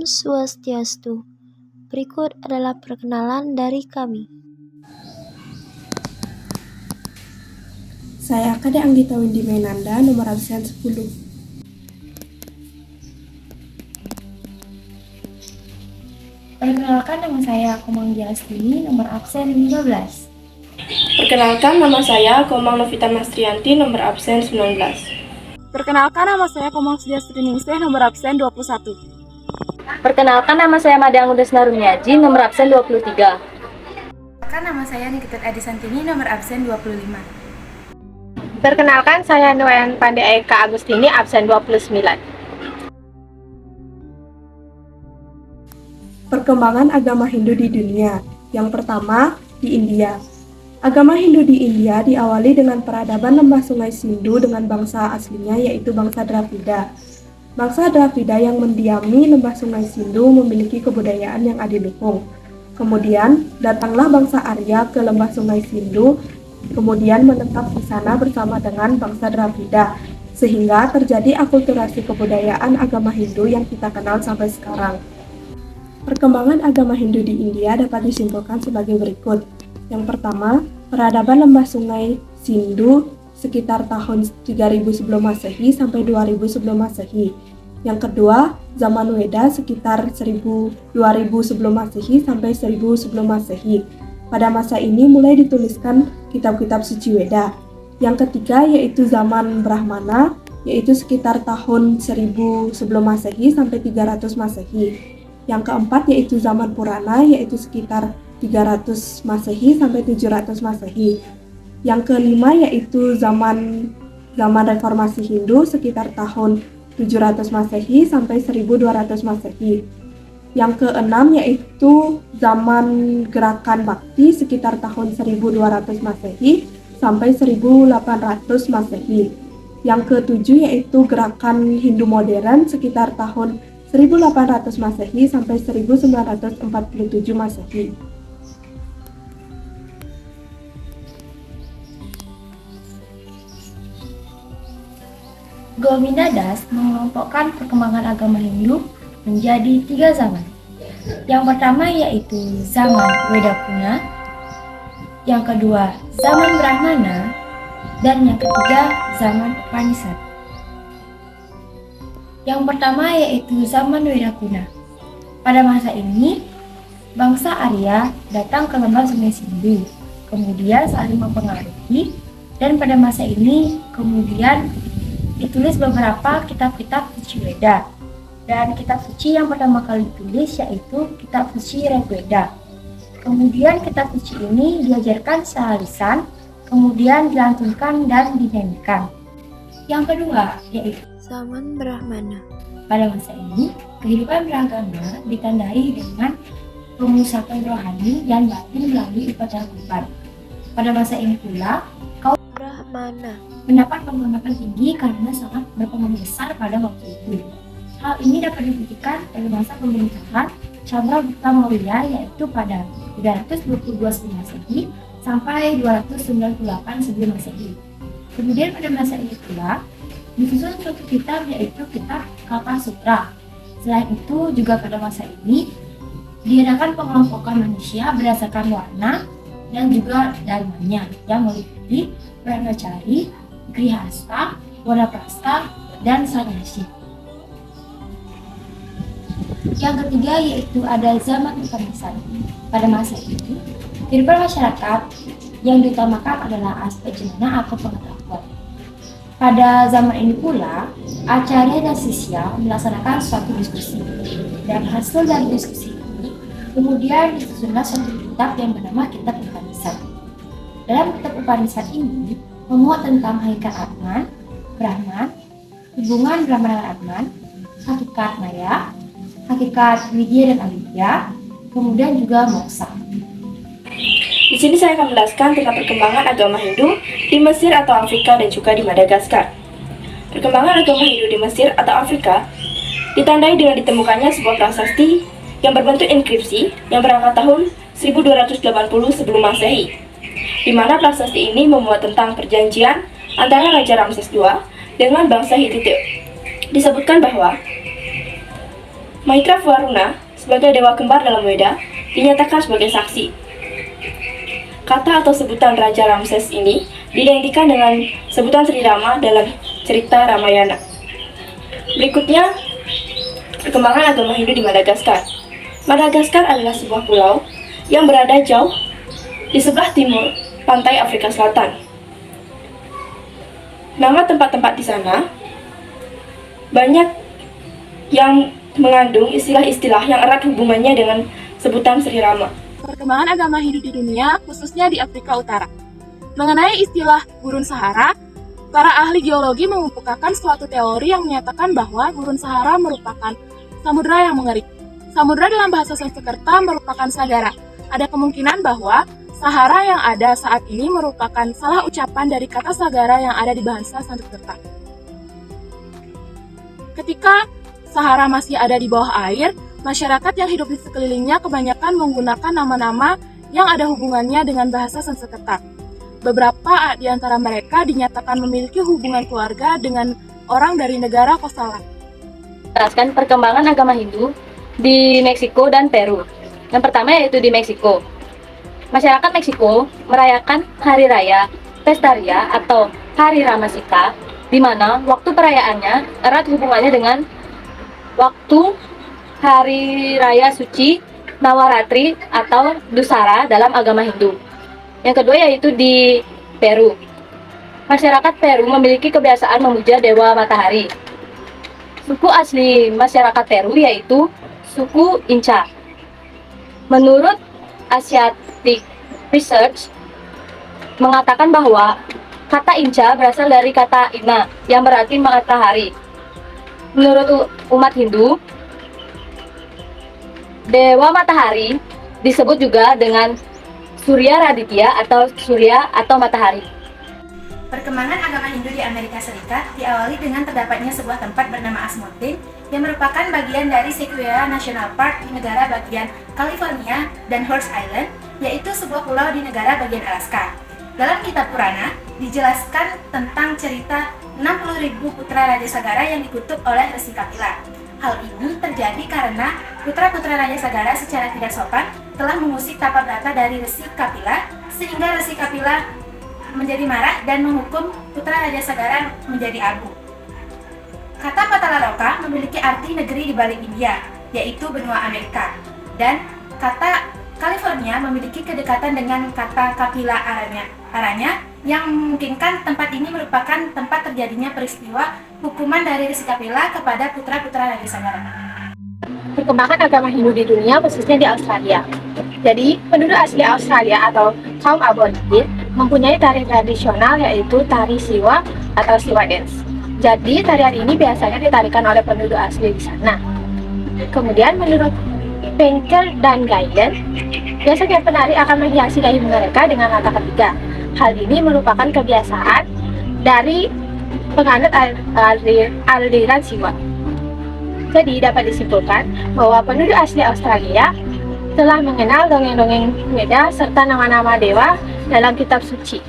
Swastiastu. Berikut adalah perkenalan dari kami. Saya Kade Anggita Windy Mainanda, nomor absen 10. Perkenalkan, nama saya Komang Giastini, nomor absen 15. Perkenalkan, nama saya Komang Novita Mastrianti, nomor absen 19. Perkenalkan, nama saya Komang Sujastri Ningsih, nomor absen 21. Perkenalkan, nama saya Mada Anggudes Narumiaji, nomor absen 23. Perkenalkan, nama saya Nikita Adi Santini, nomor absen 25. Perkenalkan, saya Nuwayan Pandey Eka Agustini, absen 29. Perkembangan agama Hindu di dunia. Yang pertama, di India. Agama Hindu di India diawali dengan peradaban lembah sungai Sindhu dengan bangsa aslinya yaitu bangsa Dravida. Bangsa Dravida yang mendiami lembah sungai Sindhu memiliki kebudayaan yang adiluhung. Kemudian, datanglah bangsa Arya ke lembah sungai Sindhu, kemudian menetap di sana bersama dengan bangsa Dravida, sehingga terjadi akulturasi kebudayaan agama Hindu yang kita kenal sampai sekarang. Perkembangan agama Hindu di India dapat disimpulkan sebagai berikut. Yang pertama, peradaban lembah sungai Sindhu sekitar tahun 3000 sebelum Masehi sampai 2000 sebelum Masehi. Yang kedua, zaman Weda sekitar 2000 sebelum Masehi sampai 1000 sebelum Masehi. Pada masa ini mulai dituliskan kitab-kitab suci Weda. Yang ketiga yaitu zaman Brahmana, yaitu sekitar tahun 1000 sebelum Masehi sampai 300 Masehi. Yang keempat yaitu zaman Purana, yaitu sekitar 300 Masehi sampai 700 Masehi. Yang kelima yaitu zaman Reformasi Hindu sekitar tahun 700 Masehi sampai 1200 Masehi. Yang keenam yaitu zaman Gerakan Bakti sekitar tahun 1200 Masehi sampai 1800 Masehi. Yang ketujuh yaitu Gerakan Hindu Modern sekitar tahun 1800 Masehi sampai 1947 Masehi. Govinda Das mengelompokkan perkembangan agama Hindu menjadi 3 zaman. Yang pertama yaitu zaman Weda Kuna, yang kedua zaman Brahmana, dan yang ketiga zaman Upanishad. Yang pertama yaitu zaman Weda Kuna. Pada masa ini, bangsa Arya datang ke lembah sungai Sindhu, kemudian saling mempengaruhi, dan pada masa ini kemudian ditulis beberapa kitab-kitab suci Weda. Dan kitab suci yang pertama kali ditulis yaitu kitab suci Rigveda. Kemudian kitab suci ini diajarkan secara lisan, kemudian dilantunkan dan dinyanyikan. Yang kedua yaitu Zaman Brahmana. pada masa ini, kehidupan beragama ditandai dengan pemusatan rohani dan batin melalui upacara kurban. Pada masa ini pula, kaum Brahmana mendapat penghormatan tinggi karena sangat berpengaruh besar pada waktu itu. Hal ini dapat dibuktikan pada masa pemerintahan Chandragupta Maurya yaitu pada 322 sebelum Masehi sampai 298 sebelum Masehi. Kemudian pada masa ini pula disusun suatu kitab yaitu kitab Kalpa Sutra. Selain itu juga pada masa ini diadakan pengelompokan manusia berdasarkan warna dan juga dharmanya yang meliputi Brahmacari, Grihastha, Wanaprastha, dan Sannyasi. Yang ketiga yaitu ada zaman Upanishad. Pada masa ini, kehidupan masyarakat yang diutamakan adalah aspek jenana atau pengetahuan. Pada zaman ini pula, Acarya dan Sisya melaksanakan suatu diskusi. Dan hasil dari diskusi ini, kemudian disusunlah suatu kitab yang bernama Kitab Upanishad. Dalam Kitab Upanishad ini, memuat tentang hakikat Atman, Brahman, hubungan Brahman dan Atman, hakikat Maya, hakikat Widya dan Avidya, kemudian juga moksa. Di sini saya akan menjelaskan tentang perkembangan agama Hindu di Mesir atau Afrika dan juga di Madagaskar. Perkembangan agama Hindu di Mesir atau Afrika ditandai dengan ditemukannya sebuah prasasti yang berbentuk inskripsi yang berangkat tahun 1280 sebelum Masehi, di mana prasasti ini memuat tentang perjanjian antara Raja Ramses II dengan bangsa Hittite. Disebutkan bahwa Maitra Varuna sebagai dewa kembar dalam Weda dinyatakan sebagai saksi. Kata atau sebutan Raja Ramses ini diidentikan dengan sebutan Sri Rama dalam cerita Ramayana. Berikutnya, perkembangan agama Hindu di Madagaskar. Madagaskar adalah sebuah pulau yang berada jauh di sebelah timur pantai Afrika Selatan. Nama tempat-tempat di sana banyak yang mengandung istilah-istilah yang erat hubungannya dengan sebutan Sri Rama. Perkembangan agama Hindu di dunia, khususnya di Afrika Utara. Mengenai istilah Gurun Sahara, para ahli geologi mengemukakan suatu teori yang menyatakan bahwa Gurun Sahara merupakan samudra yang mengering. Samudra dalam bahasa Sanskerta merupakan sagara. Ada kemungkinan bahwa Sahara yang ada saat ini merupakan salah ucapan dari kata sagara yang ada di bahasa Sanskerta. Ketika Sahara masih ada di bawah air, masyarakat yang hidup di sekelilingnya kebanyakan menggunakan nama-nama yang ada hubungannya dengan bahasa Sanskerta. Beberapa di antara mereka dinyatakan memiliki hubungan keluarga dengan orang dari negara Kosala. Jelaskan perkembangan agama Hindu di Meksiko dan Peru. Yang pertama yaitu di Meksiko. Masyarakat Meksiko merayakan Hari Raya Pestaria atau Hari Ramasita, di mana waktu perayaannya erat hubungannya dengan waktu Hari Raya Suci Nawaratri atau Dusara dalam agama Hindu. Yang kedua yaitu di Peru. Masyarakat Peru memiliki kebiasaan memuja Dewa Matahari. Suku asli masyarakat Peru yaitu suku Inca. Menurut Asiatic Research mengatakan bahwa kata Inca berasal dari kata Ina yang berarti matahari. Menurut umat Hindu, Dewa Matahari disebut juga dengan Surya Raditya atau Surya atau Matahari. Perkembangan agama Hindu di Amerika Serikat diawali dengan terdapatnya sebuah tempat bernama Asmotin yang merupakan bagian dari Sequoia National Park di negara bagian California dan Horse Island, yaitu sebuah pulau di negara bagian Alaska. Dalam kitab Purana dijelaskan tentang cerita 60.000 putra Raja Sagara yang dikutuk oleh Resi Kapila. Hal ini terjadi karena putra-putra Raja Sagara secara tidak sopan telah mengusik Tapabrata dari Resi Kapila, sehingga Resi Kapila menjadi marah dan menghukum putra Raja Sagara menjadi abu. Kata Patalaroka memiliki arti negeri di balik India, yaitu benua Amerika. Dan kata California memiliki kedekatan dengan kata Kapila Aranya yang memungkinkan tempat ini merupakan tempat terjadinya peristiwa hukuman dari Resi Kapila kepada putra-putra Raja Sagara. Perkembangan agama Hindu di dunia, khususnya di Australia. Jadi, penduduk asli Australia atau kaum aborigin mempunyai tari tradisional yaitu tari Siwa atau Siwa Dance. Jadi, tarian ini biasanya ditarikan oleh penduduk asli di sana. Kemudian, menurut Painter dan Gaiden, biasanya penari akan menghiasi dahi mereka dengan mata ketiga. Hal ini merupakan kebiasaan dari penganut aliran Siwa. Jadi, dapat disimpulkan bahwa penduduk asli Australia telah mengenal dongeng-dongeng Weda serta nama-nama dewa dalam kitab suci.